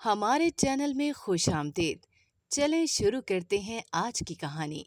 ہمارے چینل میں خوش آمدید۔ چلیں شروع کرتے ہیں آج کی کہانی۔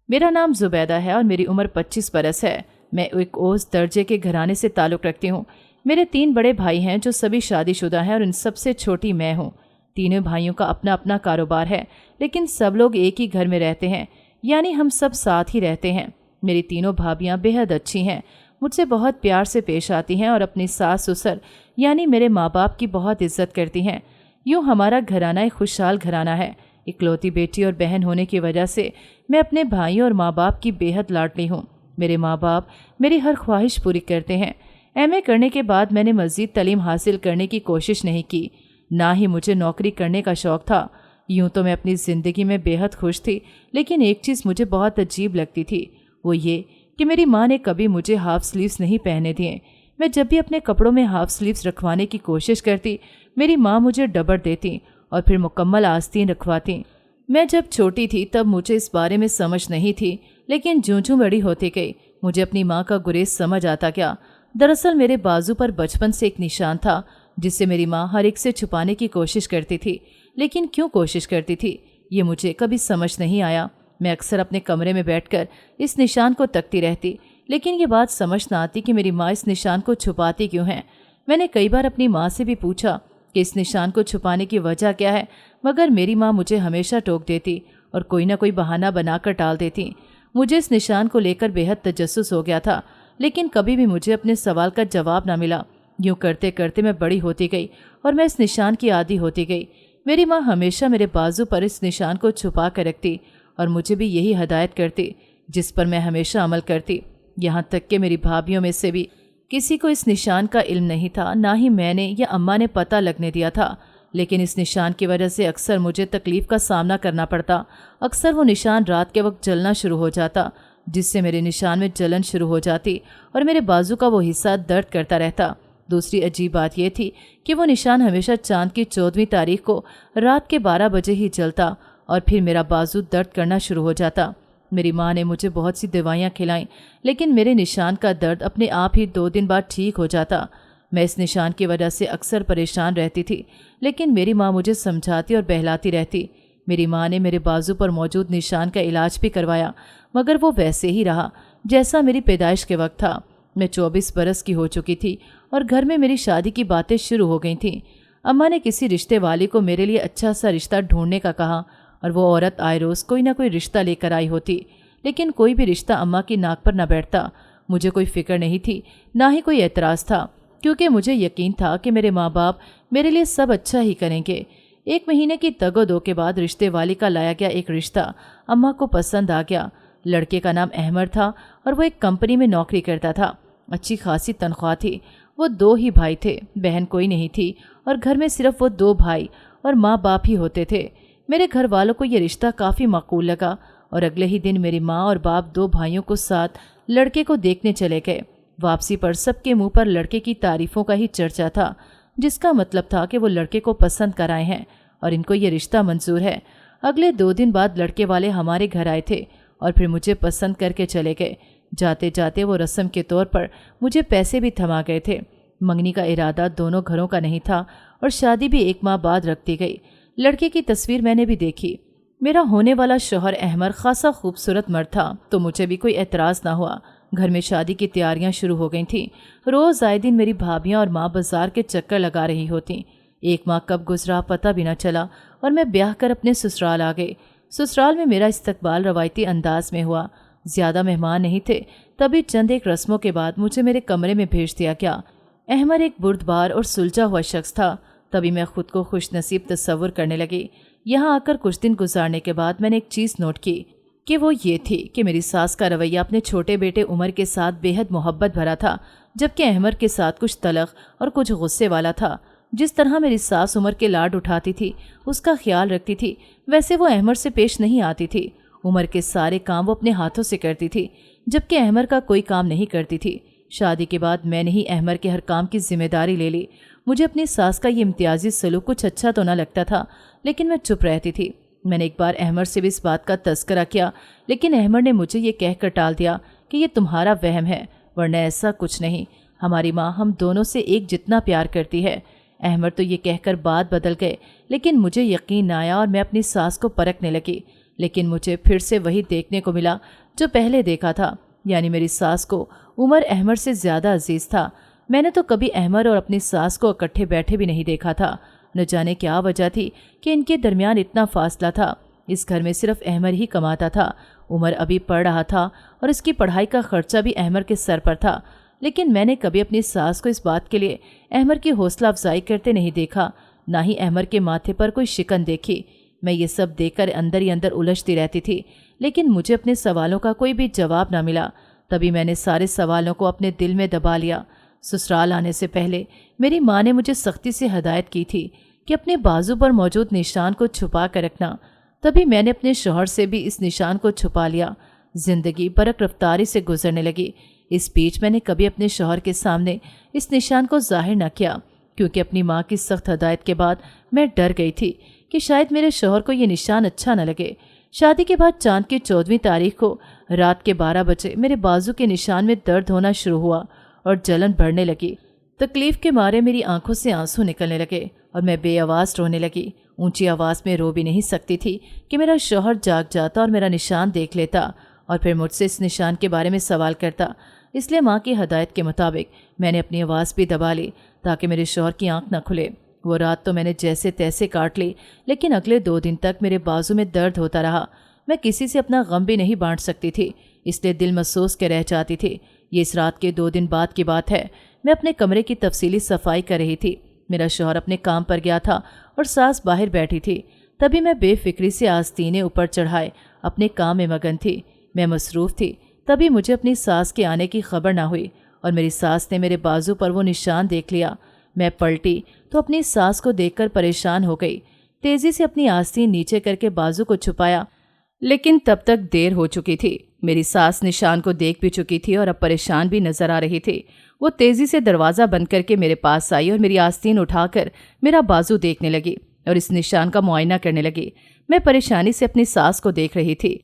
میرا نام زبیدہ ہے اور میری عمر 25 برس ہے۔ میں ایک اوسط درجے کے گھرانے سے تعلق رکھتی ہوں۔ میرے 3 بڑے بھائی ہیں جو سبھی شادی شدہ ہیں اور ان سب سے چھوٹی میں ہوں۔ تینوں بھائیوں کا اپنا اپنا کاروبار ہے، لیکن سب لوگ ایک ہی گھر میں رہتے ہیں، یعنی ہم سب ساتھ ہی رہتے ہیں۔ میری تینوں بھابیاں بے حد اچھی ہیں، مجھ سے بہت پیار سے پیش آتی ہیں اور اپنی ساس سسر یعنی میرے ماں باپ کی بہت عزت کرتی ہیں۔ یوں ہمارا گھرانہ ایک خوشحال گھرانہ ہے۔ اکلوتی بیٹی اور بہن ہونے کی وجہ سے میں اپنے بھائیوں اور ماں باپ کی بے حد لاڈلی ہوں۔ میرے ماں باپ میری ہر خواہش پوری کرتے ہیں۔ ایم اے کرنے کے بعد میں نے مزید تعلیم حاصل کرنے کی کوشش نہیں کی، نہ ہی مجھے نوکری کرنے کا شوق تھا۔ یوں تو میں اپنی زندگی میں بے حد خوش تھی، لیکن ایک چیز مجھے بہت عجیب لگتی تھی، وہ یہ کہ میری ماں نے کبھی مجھے ہاف سلیوز نہیں پہننے دیے۔ میں جب بھی اپنے کپڑوں میں ہاف سلیوز رکھوانے کی کوشش کرتی، میری ماں مجھے ڈبر دیتی اور پھر مکمل آستین رکھواتی۔ میں جب چھوٹی تھی تب مجھے اس بارے میں سمجھ نہیں تھی، لیکن جوں بڑی ہوتی گئی مجھے اپنی ماں کا گریز سمجھ آتا گیا۔ دراصل میرے بازو پر بچپن سے ایک نشان تھا جس سے میری ماں ہر ایک سے چھپانے کی کوشش کرتی تھی، لیکن کیوں کوشش کرتی تھی یہ مجھے کبھی سمجھ نہیں آیا۔ میں اکثر اپنے کمرے میں بیٹھ کر اس نشان کو تکتی رہتی، لیکن یہ بات سمجھ نہ آتی کہ میری ماں اس نشان کو چھپاتی کیوں ہے۔ میں نے کئی بار اپنی ماں سے بھی پوچھا کہ اس نشان کو چھپانے کی وجہ کیا ہے، مگر میری ماں مجھے ہمیشہ ٹوک دیتی اور کوئی نہ کوئی بہانہ بنا کر ٹال دیتی۔ مجھے اس نشان کو لے کر بے حد تجسس ہو گیا تھا، لیکن کبھی بھی مجھے اپنے سوال کا جواب نہ ملا۔ یوں کرتے کرتے میں بڑی ہوتی گئی اور میں اس نشان کی عادی ہوتی گئی۔ میری ماں ہمیشہ میرے بازو پر اس نشان کو چھپا کر رکھتی اور مجھے بھی یہی ہدایت کرتی، جس پر میں ہمیشہ عمل کرتی۔ یہاں تک کہ میری بھابھیوں میں سے بھی کسی کو اس نشان کا علم نہیں تھا، نہ ہی میں نے یا اماں نے پتہ لگنے دیا تھا، لیکن اس نشان کی وجہ سے اکثر مجھے تکلیف کا سامنا کرنا پڑتا۔ اکثر وہ نشان رات کے وقت جلنا شروع ہو جاتا، جس سے میرے نشان میں جلن شروع ہو جاتی اور میرے بازو کا وہ حصہ درد کرتا رہتا۔ دوسری عجیب بات یہ تھی کہ وہ نشان ہمیشہ چاند کی 14ویں تاریخ کو رات کے 12 بجے ہی جلتا اور پھر میرا بازو درد کرنا شروع ہو جاتا۔ میری ماں نے مجھے بہت سی دوائیاں کھلائیں، لیکن میرے نشان کا درد اپنے آپ ہی 2 دن بعد ٹھیک ہو جاتا۔ میں اس نشان کی وجہ سے اکثر پریشان رہتی تھی، لیکن میری ماں مجھے سمجھاتی اور بہلاتی رہتی۔ میری ماں نے میرے بازو پر موجود نشان کا علاج بھی کروایا، مگر وہ ویسے ہی رہا جیسا میری پیدائش کے وقت تھا۔ میں 24 برس کی ہو چکی تھی اور گھر میں میری شادی کی باتیں شروع ہو گئی تھیں۔ اماں نے کسی رشتے والی کو میرے لیے اچھا سا رشتہ ڈھونڈنے کا کہا اور وہ عورت آئے روز کوئی نہ کوئی رشتہ لے کر آئی ہوتی، لیکن کوئی بھی رشتہ اماں کی ناک پر نہ بیٹھتا۔ مجھے کوئی فکر نہیں تھی، نہ ہی کوئی اعتراض تھا، کیونکہ مجھے یقین تھا کہ میرے ماں باپ میرے لیے سب اچھا ہی کریں گے۔ 1 مہینے کی تگ و دو کے بعد رشتے والی کا لایا گیا ایک رشتہ اماں کو پسند آ گیا۔ لڑکے کا نام احمد تھا اور وہ ایک کمپنی میں نوکری کرتا تھا۔ اچھی خاصی تنخواہ تھی۔ وہ 2 ہی بھائی تھے، بہن کوئی نہیں تھی اور گھر میں صرف وہ 2 بھائی اور ماں باپ ہی ہوتے تھے۔ میرے گھر والوں کو یہ رشتہ کافی معقول لگا اور اگلے ہی دن میری ماں اور باپ 2 بھائیوں کو ساتھ لڑکے کو دیکھنے چلے گئے۔ واپسی پر سب کے منہ پر لڑکے کی تعریفوں کا ہی چرچا تھا، جس کا مطلب تھا کہ وہ لڑکے کو پسند کر آئے ہیں اور ان کو یہ رشتہ منظور ہے۔ اگلے 2 دن بعد لڑکے والے ہمارے گھر آئے تھے اور پھر مجھے پسند کر کے چلے گئے۔ جاتے جاتے وہ رسم کے طور پر مجھے پیسے بھی تھما گئے تھے۔ منگنی کا ارادہ دونوں گھروں کا نہیں تھا اور شادی بھی 1 ماہ بعد رکھ دی گئی۔ لڑکے کی تصویر میں نے بھی دیکھی۔ میرا ہونے والا شوہر احمد خاصا خوبصورت مرد تھا، تو مجھے بھی کوئی اعتراض نہ ہوا۔ گھر میں شادی کی تیاریاں شروع ہو گئی تھیں۔ روز آئے دن میری بھابیاں اور ماں بازار کے چکر لگا رہی ہوتیں۔ 1 ماہ کب گزرا پتہ بھی نہ چلا اور میں بیاہ کر اپنے سسرال آ گئی۔ سسرال میں میرا استقبال روایتی انداز میں ہوا۔ زیادہ مہمان نہیں تھے، تبھی چند ایک رسموں کے بعد مجھے میرے کمرے میں بھیج دیا گیا۔ احمد ایک بردبار اور سلجھا ہوا شخص تھا۔ تبھی میں خود کو خوش نصیب تصور کرنے لگی۔ یہاں آ کر کچھ دن گزارنے کے بعد میں نے ایک چیز نوٹ کی کہ وہ یہ تھی کہ میری ساس کا رویہ اپنے چھوٹے بیٹے عمر کے ساتھ بے حد محبت بھرا تھا، جبکہ احمد کے ساتھ کچھ تلخ اور کچھ غصے والا تھا۔ جس طرح میری ساس عمر کے لاڈ اٹھاتی تھی، اس کا خیال رکھتی تھی، ویسے وہ احمد سے پیش نہیں آتی تھی۔ عمر کے سارے کام وہ اپنے ہاتھوں سے کرتی تھی، جبکہ احمد کا کوئی کام نہیں کرتی تھی۔ شادی کے بعد میں نے ہی احمد کے ہر کام کی ذمہ داری لے لی۔ مجھے اپنی ساس کا یہ امتیازی سلوک کچھ اچھا تو نہ لگتا تھا، لیکن میں چپ رہتی تھی۔ میں نے ایک بار احمد سے بھی اس بات کا تذکرہ کیا، لیکن احمد نے مجھے یہ کہہ کر ٹال دیا کہ یہ تمہارا وہم ہے، ورنہ ایسا کچھ نہیں۔ ہماری ماں ہم دونوں سے ایک جتنا پیار کرتی ہے۔ احمد تو یہ کہہ کر بات بدل گئے، لیکن مجھے یقین نہ آیا اور میں اپنی ساس کو پرکھنے لگی، لیکن مجھے پھر سے وہی دیکھنے کو ملا جو پہلے دیکھا تھا، یعنی میری ساس کو عمر احمد سے زیادہ عزیز تھا۔ میں نے تو کبھی احمد اور اپنی ساس کو اکٹھے بیٹھے بھی نہیں دیکھا تھا۔ نہ جانے کیا وجہ تھی کہ ان کے درمیان اتنا فاصلہ تھا۔ اس گھر میں صرف احمد ہی کماتا تھا۔ عمر ابھی پڑھ رہا تھا اور اس کی پڑھائی کا خرچہ بھی احمد کے سر پر تھا، لیکن میں نے کبھی اپنی ساس کو اس بات کے لیے احمد کی حوصلہ افزائی کرتے نہیں دیکھا، نہ ہی احمد کے ماتھے پر کوئی شکن دیکھی۔ میں یہ سب دیکھ کر اندر ہی اندر الجھتی رہتی تھی، لیکن مجھے اپنے سوالوں کا کوئی بھی جواب نہ ملا۔ تبھی میں نے سارے سوالوں کو اپنے دل میں دبا لیا۔ سسرال آنے سے پہلے میری ماں نے مجھے سختی سے ہدایت کی تھی کہ اپنے بازو پر موجود نشان کو چھپا کر رکھنا۔ تبھی میں نے اپنے شوہر سے بھی اس نشان کو چھپا لیا۔ زندگی برق رفتاری سے گزرنے لگی۔ اس بیچ میں نے کبھی اپنے شوہر کے سامنے اس نشان کو ظاہر نہ کیا، کیونکہ اپنی ماں کی سخت ہدایت کے بعد میں ڈر گئی تھی کہ شاید میرے شوہر کو یہ نشان اچھا نہ لگے۔ شادی کے بعد چاند کی 14ویں تاریخ کو رات کے 12 بجے میرے بازو کے نشان میں درد ہونا شروع ہوا اور جلن بڑھنے لگی۔ تکلیف کے مارے میری آنکھوں سے آنسو نکلنے لگے اور میں بے آواز رونے لگی۔ اونچی آواز میں رو بھی نہیں سکتی تھی کہ میرا شوہر جاگ جاتا اور میرا نشان دیکھ لیتا اور پھر مجھ سے اس نشان کے بارے میں سوال کرتا۔ اس لیے ماں کی ہدایت کے مطابق میں نے اپنی آواز بھی دبا لی تاکہ میرے شوہر کی آنکھ نہ کھلے۔ وہ رات تو میں نے جیسے تیسے کاٹ لی، لیکن اگلے 2 دن تک میرے بازو میں درد ہوتا رہا۔ میں کسی سے اپنا غم بھی نہیں بانٹ سکتی تھی، اس لیے دل محسوس کے رہ جاتی تھی۔ یہ اس رات کے 2 دن بعد کی بات ہے۔ میں اپنے کمرے کی تفصیلی صفائی کر رہی تھی۔ میرا شوہر اپنے کام پر گیا تھا اور ساس باہر بیٹھی تھی۔ تبھی میں بے فکری سے آستینے اوپر چڑھائے اپنے کام میں مگن تھی۔ میں مصروف تھی۔ تبھی مجھے اپنی ساس کے آنے کی خبر نہ ہوئی اور میری ساس نے میرے بازو پر وہ نشان دیکھ لیا۔ میں پلٹی تو اپنی ساس کو دیکھ کر پریشان ہو گئی۔ تیزی سے اپنی آستین نیچے کر کے بازو کو چھپایا، لیکن تب تک دیر ہو چکی تھی۔ میری ساس نشان کو دیکھ بھی چکی تھی اور اب پریشان بھی نظر آ رہی تھی۔ وہ تیزی سے دروازہ بند کر کے میرے پاس آئی اور میری آستین اٹھا کر میرا بازو دیکھنے لگی اور اس نشان کا معائنہ کرنے لگی۔ میں پریشانی سے اپنی ساس کو دیکھ رہی تھی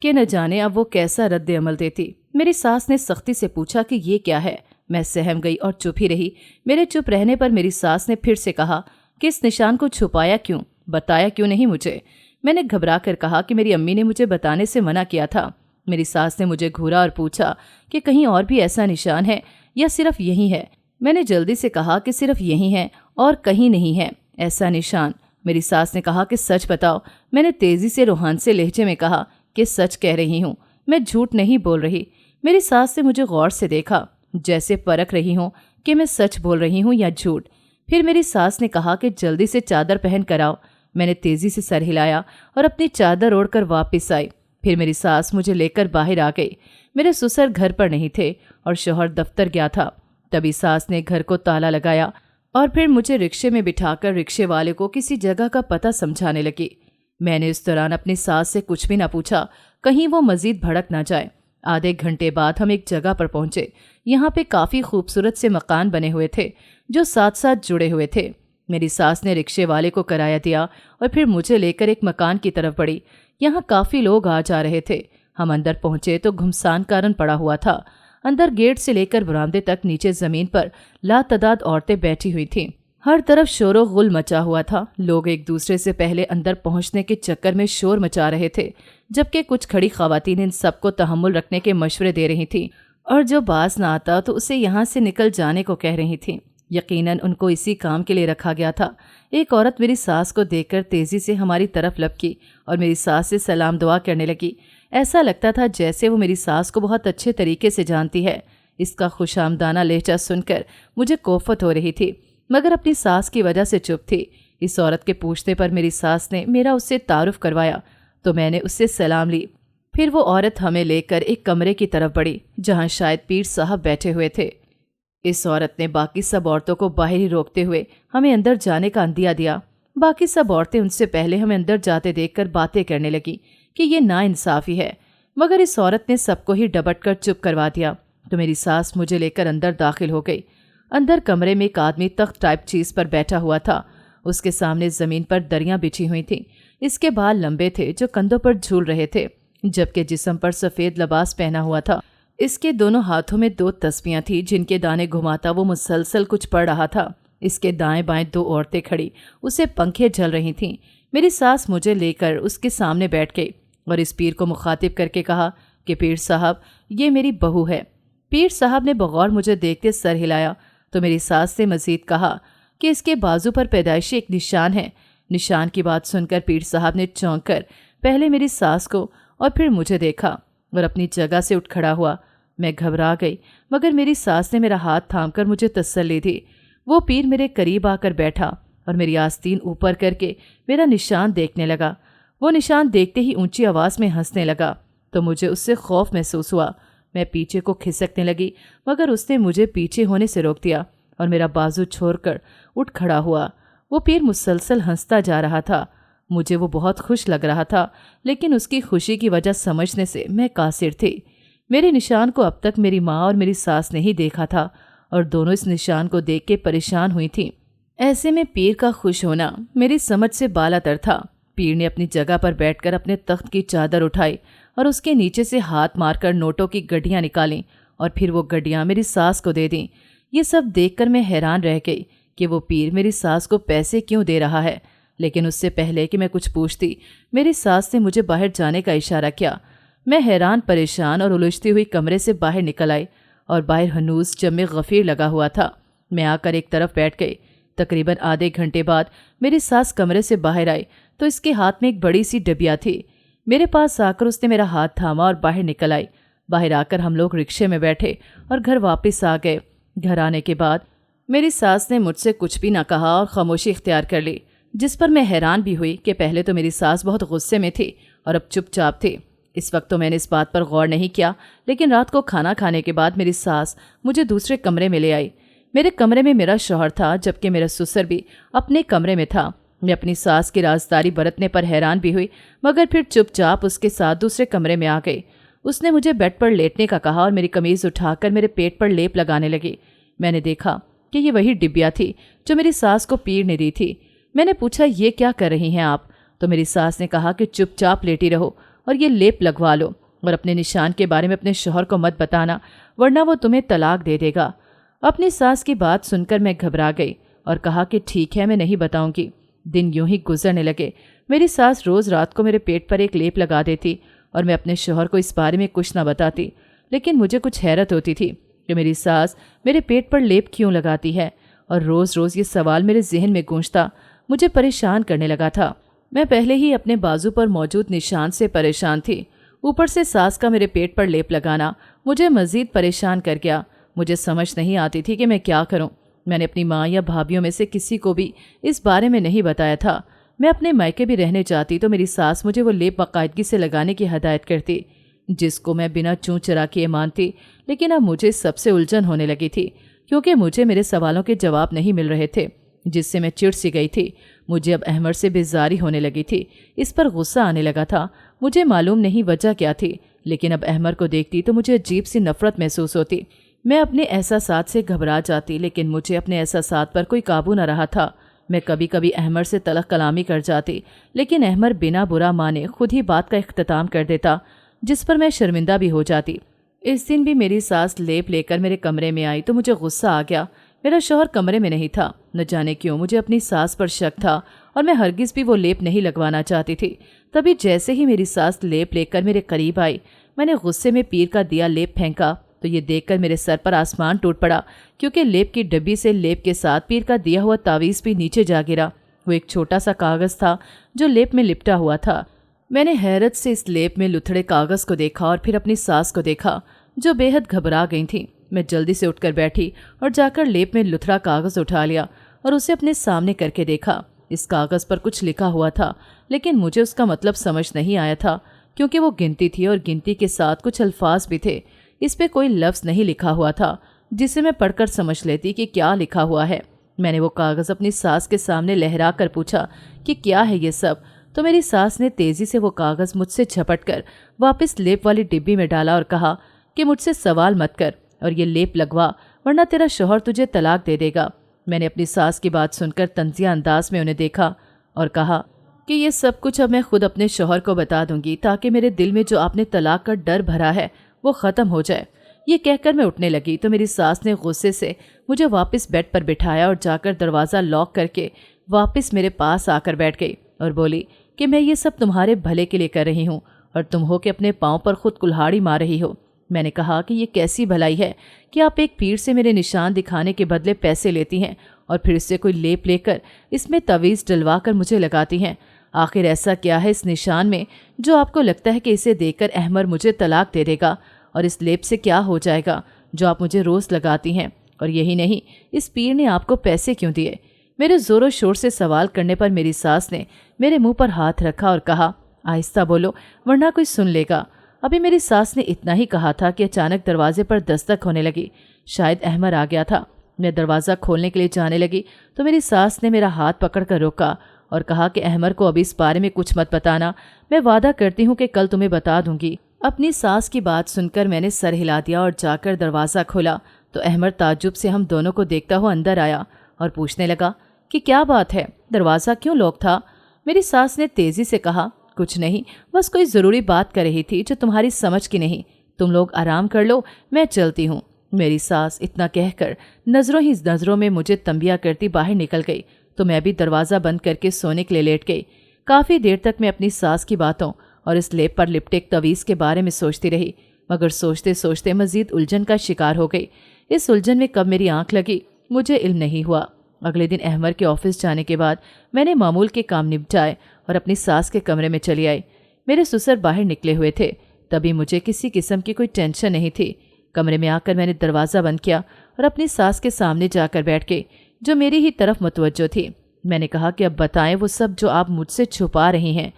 کہ نہ جانے اب وہ کیسا رد عمل دیتی۔ میری ساس نے سختی سے پوچھا کہ یہ کیا ہے؟ میں سہم گئی اور چپ ہی رہی۔ میرے چپ رہنے پر میری ساس نے پھر سے کہا کہ اس نشان کو چھپایا کیوں؟ بتایا کیوں نہیں مجھے؟ میں نے گھبرا کر کہا کہ میری امی نے مجھے بتانے سے منع کیا تھا۔ میری ساس نے مجھے گھورا اور پوچھا کہ کہیں اور بھی ایسا نشان ہے یا صرف یہی ہے؟ میں نے جلدی سے کہا کہ صرف یہی ہے اور کہیں نہیں ہے ایسا نشان۔ میری ساس نے کہا کہ سچ بتاؤ۔ میں نے تیزی سے روحان سے لہجے میں کہا کہ سچ کہہ رہی ہوں، میں جھوٹ نہیں بول رہی۔ میری ساس نے مجھے غور سے دیکھا، جیسے پرکھ رہی ہوں کہ میں سچ بول رہی ہوں یا جھوٹ۔ پھر میری ساس نے کہا کہ جلدی سے چادر پہن کر آؤ۔ میں نے تیزی سے سر ہلایا اور اپنی چادر اوڑھ کر واپس آئی۔ پھر میری ساس مجھے لے کر باہر آ گئی۔ میرے سسر گھر پر نہیں تھے اور شوہر دفتر گیا تھا۔ تبھی ساس نے گھر کو تالا لگایا اور پھر مجھے رکشے میں بٹھا کر رکشے والے کو کسی جگہ کا پتہ سمجھانے لگی۔ میں نے اس دوران اپنی ساس سے کچھ بھی نہ پوچھا، کہیں وہ مزید بھڑک نہ جائے۔ آدھے گھنٹے بعد ہم ایک جگہ پر پہنچے۔ یہاں پہ کافی خوبصورت سے مکان بنے ہوئے تھے جو ساتھ ساتھ جڑے ہوئے تھے۔ میری ساس نے رکشے والے کو کرایہ دیا اور پھر مجھے لے کر ایک مکان کی طرف بڑھی۔ یہاں کافی لوگ آ جا رہے تھے۔ ہم اندر پہنچے تو گھمسان کارن پڑا ہوا تھا۔ اندر گیٹ سے لے کر برآمدے تک نیچے زمین پر لاتعداد عورتیں بیٹھی ہوئی تھیں۔ ہر طرف شور و غل مچا ہوا تھا۔ لوگ ایک دوسرے سے پہلے اندر پہنچنے کے چکر میں شور مچا رہے تھے، جبکہ کچھ کھڑی خواتین ان سب کو تحمل رکھنے کے مشورے دے رہی تھیں اور جو باز نہ آتا تو اسے یہاں سے نکل جانے کو کہہ رہی تھیں۔ یقیناً ان کو اسی کام کے لیے رکھا گیا تھا۔ ایک عورت میری ساس کو دیکھ کر تیزی سے ہماری طرف لپکی اور میری ساس سے سلام دعا کرنے لگی۔ ایسا لگتا تھا جیسے وہ میری ساس کو بہت اچھے طریقے سے جانتی ہے۔ اس کا خوش آمدانہ لہجہ سن کر مجھے کوفت ہو رہی تھی، مگر اپنی ساس کی وجہ سے چپ تھی۔ اس عورت کے پوچھنے پر میری ساس نے میرا اس سے تعارف کروایا تو میں نے اس سے سلام لی۔ پھر وہ عورت ہمیں لے کر ایک کمرے کی طرف بڑھی جہاں شاید پیر صاحب بیٹھے ہوئے تھے۔ اس عورت نے باقی سب عورتوں کو باہر ہی روکتے ہوئے ہمیں اندر جانے کا عندیہ دیا۔ باقی سب عورتیں ان سے پہلے ہمیں اندر جاتے دیکھ کر باتیں کرنے لگی کہ یہ ناانصافی ہے، مگر اس عورت نے سب کو ہی ڈبٹ کر چپ کروا دیا تو میری ساس مجھے لے کر اندر داخل ہو گئی۔ اندر کمرے میں ایک آدمی تخت ٹائپ چیز پر بیٹھا ہوا تھا۔ اس کے سامنے زمین پر دریاں بچھی ہوئی تھیں۔ اس کے بال لمبے تھے جو کندھوں پر جھول رہے تھے، جبکہ جسم پر سفید لباس پہنا ہوا تھا۔ اس کے دونوں ہاتھوں میں 2 تسبیحاں تھیں جن کے دانے گھماتا وہ مسلسل کچھ پڑھ رہا تھا۔ اس کے دائیں بائیں 2 عورتیں کھڑی اسے پنکھے جل رہی تھیں۔ میری ساس مجھے لے کر اس کے سامنے بیٹھ گئی اور اس پیر کو مخاطب کر کے کہا کہ پیر صاحب یہ میری بہو ہے۔ پیر صاحب نے بغور مجھے دیکھتے سر ہلایا تو میری ساس سے مزید کہا کہ اس کے بازو پر پیدائشی ایک نشان ہے۔ نشان کی بات سن کر پیر صاحب نے چونک کر پہلے میری ساس کو اور پھر مجھے دیکھا اور اپنی جگہ سے اٹھ کھڑا ہوا۔ میں گھبرا گئی مگر میری ساس نے میرا ہاتھ تھام کر مجھے تسلی دی۔ وہ پیر میرے قریب آ کر بیٹھا اور میری آستین اوپر کر کے میرا نشان دیکھنے لگا۔ وہ نشان دیکھتے ہی اونچی آواز میں ہنسنے لگا تو مجھے اس سے خوف محسوس ہوا۔ میں پیچھے کو کھسکنے لگی مگر اس نے مجھے پیچھے ہونے سے روک دیا اور میرا بازو چھوڑ کر اٹھ کھڑا ہوا۔ وہ پیر مسلسل ہنستا جا رہا تھا۔ مجھے وہ بہت خوش لگ رہا تھا لیکن اس کی خوشی کی وجہ سمجھنے سے میں قاصر تھی۔ میرے نشان کو اب تک میری ماں اور میری ساس نے ہی دیکھا تھا اور دونوں اس نشان کو دیکھ کے پریشان ہوئی تھیں۔ ایسے میں پیر کا خوش ہونا میری سمجھ سے بالا تر تھا۔ پیر نے اپنی جگہ پر بیٹھ کر اپنے تخت کی چادر اٹھائی اور اس کے نیچے سے ہاتھ مار کر نوٹوں کی گڈیاں نکالیں اور پھر وہ گڈیاں میری ساس کو دے دیں۔ یہ سب دیکھ کر میں حیران رہ گئی کہ وہ پیر میری ساس کو پیسے کیوں دے رہا ہے، لیکن اس سے پہلے کہ میں کچھ پوچھتی میری ساس نے مجھے باہر جانے کا اشارہ کیا۔ میں حیران پریشان اور الجھتی ہوئی کمرے سے باہر نکل آئی اور باہر ہنوز جم غفیر لگا ہوا تھا۔ میں آ کر ایک طرف بیٹھ گئی۔ تقریباً آدھے گھنٹے بعد میری ساس کمرے سے باہر آئی تو اس کے ہاتھ میں ایک بڑی سی ڈبیا تھی۔ میرے پاس آ کر اس نے میرا ہاتھ تھاما اور باہر نکل آئی۔ باہر آ کر ہم لوگ رکشے میں بیٹھے اور گھر واپس آ گئے۔ گھر آنے کے بعد میری ساس نے مجھ سے کچھ بھی نہ کہا اور خاموشی اختیار کر لی، جس پر میں حیران بھی ہوئی کہ پہلے تو میری ساس بہت غصے میں تھی اور اب چپ چاپ تھی۔ اس وقت تو میں نے اس بات پر غور نہیں کیا، لیکن رات کو کھانا کھانے کے بعد میری ساس مجھے دوسرے کمرے میں لے آئی۔ میرے کمرے میں میرا شوہر تھا جبکہ میرا سسر بھی اپنے کمرے میں تھا۔ میں اپنی ساس کی رازداری برتنے پر حیران بھی ہوئی مگر پھر چپ چاپ اس کے ساتھ دوسرے کمرے میں آ گئی۔ اس نے مجھے بیڈ پر لیٹنے کا کہا اور میری قمیض اٹھا کر میرے پیٹ پر لیپ لگانے لگی۔ میں نے دیکھا کہ یہ وہی ڈبیا تھی جو میری ساس کو پیر نے دی تھی۔ میں نے پوچھا یہ کیا کر رہی ہیں آپ؟ تو میری ساس نے کہا کہ چپ چاپ لیٹی رہو اور یہ لیپ لگوا لو اور اپنے نشان کے بارے میں اپنے شوہر کو مت بتانا ورنہ وہ تمہیں طلاق دے دے گا۔ اپنی ساس کی بات سن کر میں گھبرا گئی اور کہا کہ ٹھیک ہے میں نہیں بتاؤں گی۔ دن یوں ہی گزرنے لگے۔ میری ساس روز رات کو میرے پیٹ پر ایک لیپ لگا دیتی اور میں اپنے شوہر کو اس بارے میں کچھ نہ بتاتی، لیکن مجھے کچھ حیرت ہوتی تھی کہ میری ساس میرے پیٹ پر لیپ کیوں لگاتی ہے، اور روز روز یہ سوال میرے ذہن میں گونجتا مجھے پریشان کرنے لگا تھا۔ میں پہلے ہی اپنے بازو پر موجود نشان سے پریشان تھی، اوپر سے ساس کا میرے پیٹ پر لیپ لگانا مجھے مزید پریشان کر گیا۔ مجھے سمجھ نہیں آتی تھی کہ میں کیا کروں۔ میں نے اپنی ماں یا بھابھیوں میں سے کسی کو بھی اس بارے میں نہیں بتایا تھا۔ میں اپنے مائکے بھی رہنے جاتی تو میری ساس مجھے وہ لیپ باقاعدگی سے لگانے کی ہدایت کرتی، جس کو میں بنا چوں چرا کیے مانتی، لیکن اب مجھے سب سے الجھن ہونے لگی تھی کیونکہ مجھے میرے سوالوں کے جواب نہیں مل رہے تھے، جس سے میں چڑ سی گئی تھی۔ مجھے اب احمد سے بیزاری ہونے لگی تھی، اس پر غصہ آنے لگا تھا۔ مجھے معلوم نہیں وجہ کیا تھی، لیکن اب احمد کو دیکھتی تو مجھے عجیب سی نفرت محسوس ہوتی۔ میں اپنے احساسات سے گھبرا جاتی، لیکن مجھے اپنے احساسات پر کوئی قابو نہ رہا تھا۔ میں کبھی کبھی احمد سے تلخ کلامی کر جاتی، لیکن احمد بنا برا مانے خود ہی بات کا اختتام کر دیتا، جس پر میں شرمندہ بھی ہو جاتی۔ اس دن بھی میری ساس لیپ لے کر میرے کمرے میں آئی تو مجھے غصہ آ گیا۔ میرا شوہر کمرے میں نہیں تھا۔ نہ جانے کیوں مجھے اپنی ساس پر شک تھا اور میں ہرگز بھی وہ لیپ نہیں لگوانا چاہتی تھی۔ تبھی جیسے ہی میری ساس لیپ لے کر میرے قریب آئی، میں نے غصے میں پیر کا دیا لیپ پھینکا تو یہ دیکھ کر میرے سر پر آسمان ٹوٹ پڑا، کیونکہ لیپ کی ڈبی سے لیپ کے ساتھ پیر کا دیا ہوا تعویذ بھی نیچے جا گرا۔ وہ ایک چھوٹا سا کاغذ تھا جو لیپ میں لپٹا ہوا تھا۔ میں نے حیرت سے اس لیپ میں لتھڑے کاغذ کو دیکھا اور پھر اپنی ساس کو دیکھا جو بے حد گھبرا گئی تھیں۔ میں جلدی سے اٹھ کر بیٹھی اور جا کر لیپ میں لتھڑا کاغذ اٹھا لیا اور اسے اپنے سامنے کر کے دیکھا۔ اس کاغذ پر کچھ لکھا ہوا تھا، لیکن مجھے اس کا مطلب سمجھ نہیں آیا تھا، کیونکہ وہ گنتی تھی اور گنتی کے ساتھ کچھ الفاظ بھی تھے۔ اس پہ کوئی لفظ نہیں لکھا ہوا تھا جسے میں پڑھ کر سمجھ لیتی کہ کیا لکھا ہوا ہے۔ میں نے وہ کاغذ اپنی ساس کے سامنے لہرا کر پوچھا کہ کیا ہے یہ سب، تو میری ساس نے تیزی سے وہ کاغذ مجھ سے جھپٹ کر واپس لیپ والی ڈبی میں ڈالا اور کہا کہ مجھ سے سوال مت کر اور یہ لیپ لگوا ورنہ تیرا شوہر تجھے طلاق دے دے گا۔ میں نے اپنی ساس کی بات سن کر طنزیہ انداز میں انہیں دیکھا اور کہا کہ یہ سب کچھ اب میں خود اپنے شوہر کو بتا دوں گی تاکہ میرے دل میں جو آپ نے طلاق کا ڈر بھرا ہے وہ ختم ہو جائے۔ یہ کہہ کر میں اٹھنے لگی تو میری ساس نے غصے سے مجھے واپس بیڈ پر بٹھایا اور جا کر دروازہ لاک کر کے واپس میرے پاس آ کر بیٹھ گئی اور بولی کہ میں یہ سب تمہارے بھلے کے لیے کر رہی ہوں اور تم ہو کہ اپنے پاؤں پر خود کلہاڑی مار رہی ہو۔ میں نے کہا کہ یہ کیسی بھلائی ہے کہ آپ ایک پیر سے میرے نشان دکھانے کے بدلے پیسے لیتی ہیں اور پھر اس سے کوئی لیپ لے کر اس میں تعویذ ڈلوا کر مجھے لگاتی ہیں۔ آخر ایسا کیا ہے اس نشان میں جو آپ کو لگتا ہے کہ اسے دیکھ کر احمر مجھے طلاق دے دے گا، اور اس لیپ سے کیا ہو جائے گا جو آپ مجھے روز لگاتی ہیں؟ اور یہی نہیں، اس پیر نے آپ کو پیسے کیوں دیے؟ میرے زور و شور سے سوال کرنے پر میری ساس نے میرے منہ پر ہاتھ رکھا اور کہا آہستہ بولو ورنہ کوئی سن لے گا۔ ابھی میری ساس نے اتنا ہی کہا تھا کہ اچانک دروازے پر دستک ہونے لگی۔ شاید احمر آ گیا تھا۔ میں دروازہ کھولنے کے لیے جانے لگی تو میری ساس نے میرا ہاتھ پکڑ کر روکا اور کہا کہ احمر کو ابھی اس بارے میں کچھ مت بتانا، میں وعدہ کرتی ہوں کہ کل تمہیں بتا دوں گی۔ اپنی ساس کی بات سن کر میں نے سر ہلا دیا اور جا کر دروازہ کھولا تو احمر تعجب سے ہم دونوں کو دیکھتا ہوا اندر آیا اور پوچھنے لگا کہ کیا بات ہے، دروازہ کیوں لاک تھا؟ میری ساس نے تیزی سے کہا کچھ نہیں، بس کوئی ضروری بات کر رہی تھی جو تمہاری سمجھ کی نہیں، تم لوگ آرام کر لو، میں چلتی ہوں۔ میری ساس اتنا کہہ کر نظروں ہی نظروں میں مجھے تنبیہ کرتی باہر نکل گئی تو میں بھی دروازہ بند کر کے سونے کے لیے لیٹ گئی۔ کافی دیر تک میں اپنی ساس کی باتوں اور اس لیپ پر لپٹے ایک تعویذ کے بارے میں سوچتی رہی، مگر سوچتے سوچتے مزید الجھن کا شکار ہو گئی۔ اس الجھن میں کب میری آنکھ لگی مجھے علم نہیں ہوا۔ اگلے دن احمر کے آفس جانے کے بعد میں نے معمول کے کام نپٹائے اور اپنی ساس کے کمرے میں چلی آئی۔ میرے سسر باہر نکلے ہوئے تھے، تبھی مجھے کسی قسم کی کوئی ٹینشن نہیں تھی۔ کمرے میں آ کر میں نے دروازہ بند کیا اور اپنی ساس کے سامنے جا کر بیٹھ گئی جو میری ہی طرف متوجہ تھی۔ میں نے کہا کہ اب بتائیں وہ سب جو آپ مجھ سے چھپا رہی ہیں۔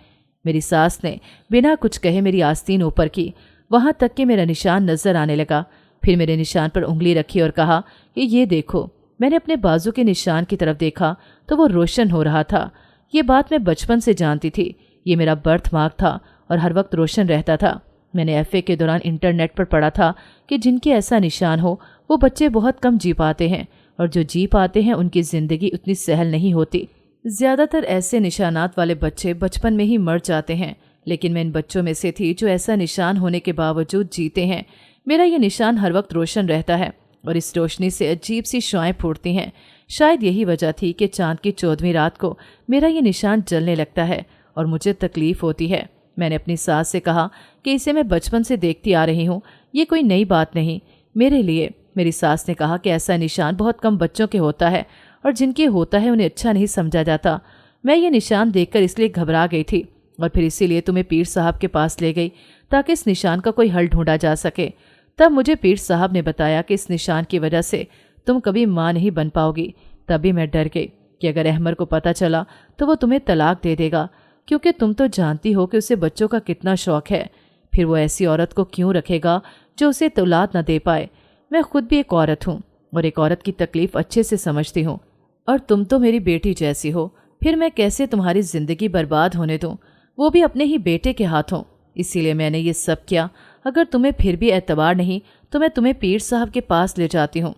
میری ساس نے بنا کچھ کہے میری آستین اوپر کی، وہاں تک کہ میرا نشان نظر آنے لگا۔ پھر میرے نشان پر انگلی رکھی اور کہا کہ یہ دیکھو۔ میں نے اپنے بازو کے نشان کی طرف دیکھا تو وہ روشن ہو رہا تھا۔ یہ بات میں بچپن سے جانتی تھی، یہ میرا برتھ مارک تھا اور ہر وقت روشن رہتا تھا۔ میں نے ایف اے کے دوران انٹرنیٹ پر پڑھا تھا کہ جن کے ایسا نشان ہو وہ بچے بہت کم جی پاتے ہیں، اور جو جی پاتے ہیں ان کی زندگی اتنی سہل نہیں ہوتی۔ زیادہ تر ایسے نشانات والے بچے بچپن میں ہی مر جاتے ہیں، لیکن میں ان بچوں میں سے تھی جو ایسا نشان ہونے کے باوجود جیتے ہیں۔ میرا یہ نشان ہر وقت روشن رہتا ہے اور اس روشنی سے عجیب سی شعائیں پھوٹتی ہیں۔ شاید یہی وجہ تھی کہ چاند کی 14ویں رات کو میرا یہ نشان جلنے لگتا ہے اور مجھے تکلیف ہوتی ہے۔ میں نے اپنی ساس سے کہا کہ اسے میں بچپن سے دیکھتی آ رہی ہوں، یہ کوئی نئی بات نہیں میرے لیے۔ میری ساس نے کہا کہ ایسا نشان بہت کم بچوں کے ہوتا ہے اور جن کے ہوتا ہے انہیں اچھا نہیں سمجھا جاتا۔ میں یہ نشان دیکھ کر اس لیے گھبرا گئی تھی اور پھر اسی لیے تمہیں پیر صاحب کے پاس لے گئی تاکہ اس نشان کا کوئی حل ڈھونڈا جا سکے۔ تب مجھے پیر صاحب نے بتایا کہ اس نشان کی وجہ سے تم کبھی ماں نہیں بن پاؤ گی۔ تبھی میں ڈر گئی کہ اگر احمر کو پتہ چلا تو وہ تمہیں طلاق دے دے گا، کیونکہ تم تو جانتی ہو کہ اسے بچوں کا کتنا شوق ہے۔ پھر وہ ایسی عورت کو کیوں رکھے گا جو اسے اولاد نہ دے پائے؟ میں خود بھی ایک عورت ہوں اور ایک عورت کی تکلیف اچھے سے سمجھتی ہوں، اور تم تو میری بیٹی جیسی ہو، پھر میں کیسے تمہاری زندگی برباد ہونے دوں، وہ بھی اپنے ہی بیٹے کے ہاتھوں؟ اسی لیے میں نے یہ سب کیا۔ اگر تمہیں پھر بھی اعتبار نہیں تو میں تمہیں پیر صاحب کے پاس لے جاتی ہوں،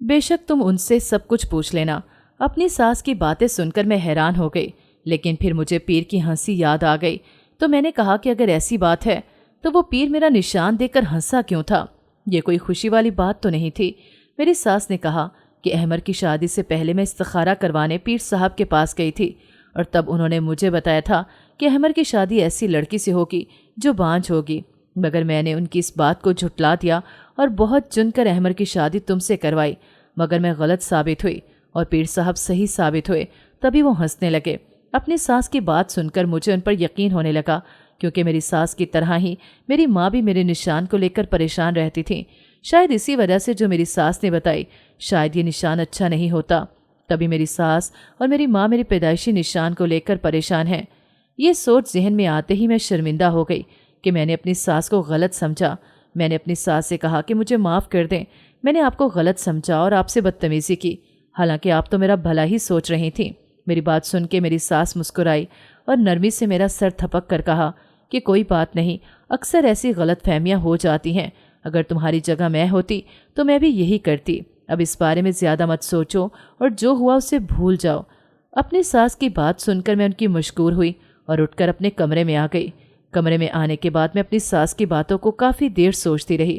بے شک تم ان سے سب کچھ پوچھ لینا۔ اپنی ساس کی باتیں سن کر میں حیران ہو گئی، لیکن پھر مجھے پیر کی ہنسی یاد آ گئی تو میں نے کہا کہ اگر ایسی بات ہے تو وہ پیر میرا نشان دے کر ہنسا کیوں تھا؟ یہ کوئی خوشی والی بات تو نہیں تھی۔ میری ساس نے کہا کہ احمر کی شادی سے پہلے میں استخارہ کروانے پیر صاحب کے پاس گئی تھی، اور تب انہوں نے مجھے بتایا تھا کہ احمر کی شادی ایسی لڑکی سے ہوگی جو بانجھ ہوگی، مگر میں نے ان کی اس بات کو جھٹلا دیا اور بہت چن کر احمر کی شادی تم سے کروائی، مگر میں غلط ثابت ہوئی اور پیر صاحب صحیح ثابت ہوئے۔ تبھی وہ ہنسنے لگے۔ اپنی ساس کی بات سن کر مجھے ان پر یقین ہونے لگا، کیونکہ میری ساس کی طرح ہی میری ماں بھی میرے نشان کو لے کر پریشان رہتی تھی۔ شاید اسی وجہ سے جو میری ساس نے بتائی، شاید یہ نشان اچھا نہیں ہوتا، تبھی میری ساس اور میری ماں میری پیدائشی نشان کو لے کر پریشان ہیں۔ یہ سوچ ذہن میں آتے ہی میں شرمندہ ہو گئی کہ میں نے اپنی ساس کو غلط سمجھا۔ میں نے اپنی ساس سے کہا کہ مجھے معاف کر دیں، میں نے آپ کو غلط سمجھا اور آپ سے بدتمیزی کی، حالانکہ آپ تو میرا بھلا ہی سوچ رہی تھیں۔ میری بات سن کے میری ساس مسکرائی اور نرمی سے میرا سر تھپک کر کہا کہ کوئی بات نہیں، اکثر ایسی غلط فہمیاں ہو جاتی ہیں، اگر تمہاری جگہ میں ہوتی تو میں بھی یہی کرتی۔ اب اس بارے میں زیادہ مت سوچو اور جو ہوا اسے بھول جاؤ۔ اپنی ساس کی بات سن کر میں ان کی مشکور ہوئی اور اٹھ کر اپنے کمرے میں آ گئی۔ کمرے میں آنے کے بعد میں اپنی ساس کی باتوں کو کافی دیر سوچتی رہی۔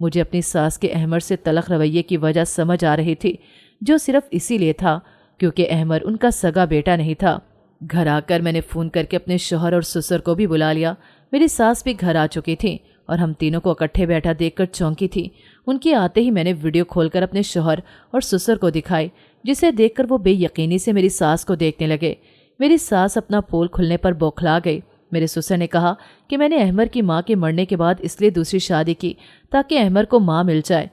مجھے اپنی ساس کے احمر سے تلخ رویے کی وجہ سمجھ آ رہی تھی، جو صرف اسی لیے تھا کیونکہ احمر ان کا سگا بیٹا نہیں تھا۔ گھر آ کر میں نے فون کر کے اپنے شوہر اور سسر کو بھی بلا لیا۔ میری ساس بھی گھر آ چکی تھی اور ہم تینوں کو اکٹھے بیٹھا دیکھ کر چونکی تھی۔ ان کے آتے ہی میں نے ویڈیو کھول کر اپنے شوہر اور سسر کو دکھائی، جسے دیکھ کر وہ بے یقینی سے میری ساس کو دیکھنے لگے۔ میری ساس اپنا پول کھلنے پر بوکھلا گئی۔ میرے سسر نے کہا کہ میں نے احمر کی ماں کے مرنے کے بعد اس لیے دوسری شادی کی تاکہ احمر کو ماں مل جائے،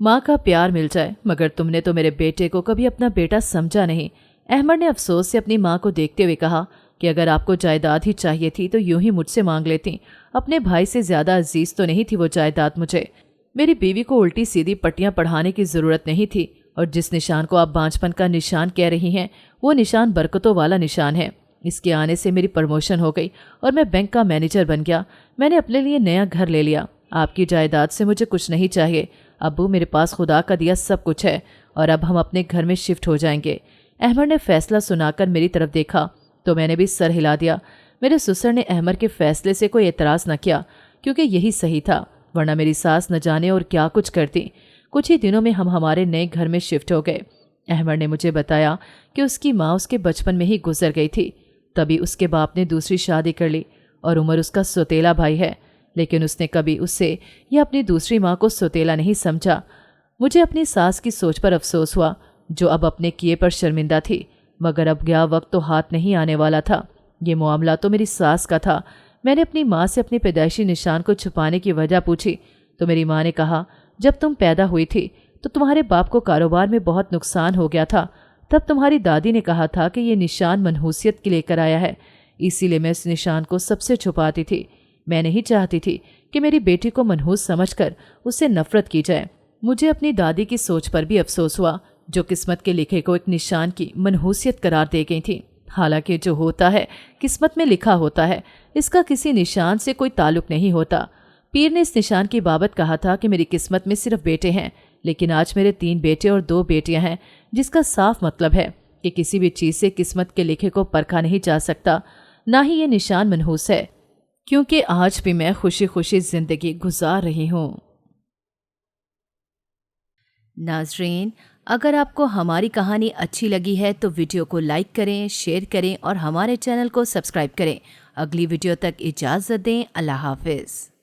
ماں کا پیار مل جائے، مگر تم نے تو میرے بیٹے کو کبھی اپنا بیٹا سمجھا نہیں۔ احمر نے افسوس سے اپنی ماں کو دیکھتے ہوئے کہا کہ اگر آپ کو جائیداد ہی چاہیے تھی تو یوں ہی مجھ سے مانگ لیتی، اپنے بھائی سے زیادہ عزیز تو نہیں تھی وہ جائیداد مجھے۔ میری بیوی کو الٹی سیدھی پٹیاں پڑھانے کی ضرورت نہیں تھی، اور جس نشان کو آپ بانجھپن کا نشان کہہ رہی ہیں وہ نشان برکتوں والا نشان ہے۔ اس کے آنے سے میری پروموشن ہو گئی اور میں بینک کا مینیجر بن گیا۔ میں نے اپنے لیے نیا گھر لے لیا۔ آپ کی جائیداد سے مجھے کچھ نہیں چاہیے ابو، میرے پاس خدا کا دیا سب کچھ ہے، اور اب ہم اپنے گھر میں شفٹ ہو جائیں گے۔ احمر نے فیصلہ سنا کر میری طرف دیکھا تو میں نے بھی سر ہلا دیا۔ میرے سسر نے احمر کے فیصلے سے کوئی اعتراض نہ کیا کیونکہ یہی صحیح تھا، ورنہ میری ساس نہ جانے اور کیا کچھ کرتی۔ کچھ ہی دنوں میں ہم ہمارے نئے گھر میں شفٹ ہو گئے۔ احمر نے مجھے بتایا کہ اس کی ماں اس کے بچپن میں ہی گزر گئی تھی، تبھی اس کے باپ نے دوسری شادی کر لی، اور عمر اس کا سوتیلا بھائی ہے، لیکن اس نے کبھی اس سے یا اپنی دوسری ماں کو سوتیلا نہیں سمجھا۔ مجھے اپنی ساس کی سوچ پر افسوس ہوا، جو اب اپنے کیے پر شرمندہ تھی، مگر اب گیا وقت تو ہاتھ نہیں آنے والا تھا۔ یہ معاملہ تو میری ساس کا تھا۔ میں نے اپنی ماں سے اپنی پیدائشی نشان کو چھپانے کی وجہ پوچھی تو میری ماں نے کہا، جب تم پیدا ہوئی تھی تو تمہارے باپ کو کاروبار میں بہت نقصان ہو گیا تھا، تب تمہاری دادی نے کہا تھا کہ یہ نشان منحوسیت کے لے کر آیا ہے، اسی لیے میں اس نشان کو سب سے چھپاتی تھی۔ میں نہیں چاہتی تھی کہ میری بیٹی کو منحوس سمجھ کر اس سے نفرت کی جائے۔ مجھے اپنی دادی کی سوچ پر بھی افسوس ہوا، جو قسمت کے لکھے کو ایک نشان کی منحوسیت قرار دے گئی تھی۔ حالانکہ جو ہوتا ہے قسمت میں لکھا ہوتا ہے، اس کا کسی نشان سے کوئی تعلق نہیں ہوتا۔ پیر نے اس نشان کی بابت کہا تھا کہ میری قسمت میں صرف بیٹے ہیں، لیکن آج میرے 3 بیٹے اور 2 بیٹیاں ہیں، جس کا صاف مطلب ہے کہ کسی بھی چیز سے قسمت کے لکھے کو پرکھا نہیں جا سکتا، نہ ہی یہ نشان منحوس ہے، کیونکہ آج بھی میں خوشی خوشی زندگی گزار رہی ہوں۔ ناظرین، اگر آپ کو ہماری کہانی اچھی لگی ہے تو ویڈیو کو لائک کریں، شیئر کریں اور ہمارے چینل کو سبسکرائب کریں۔ اگلی ویڈیو تک اجازت دیں۔ اللہ حافظ۔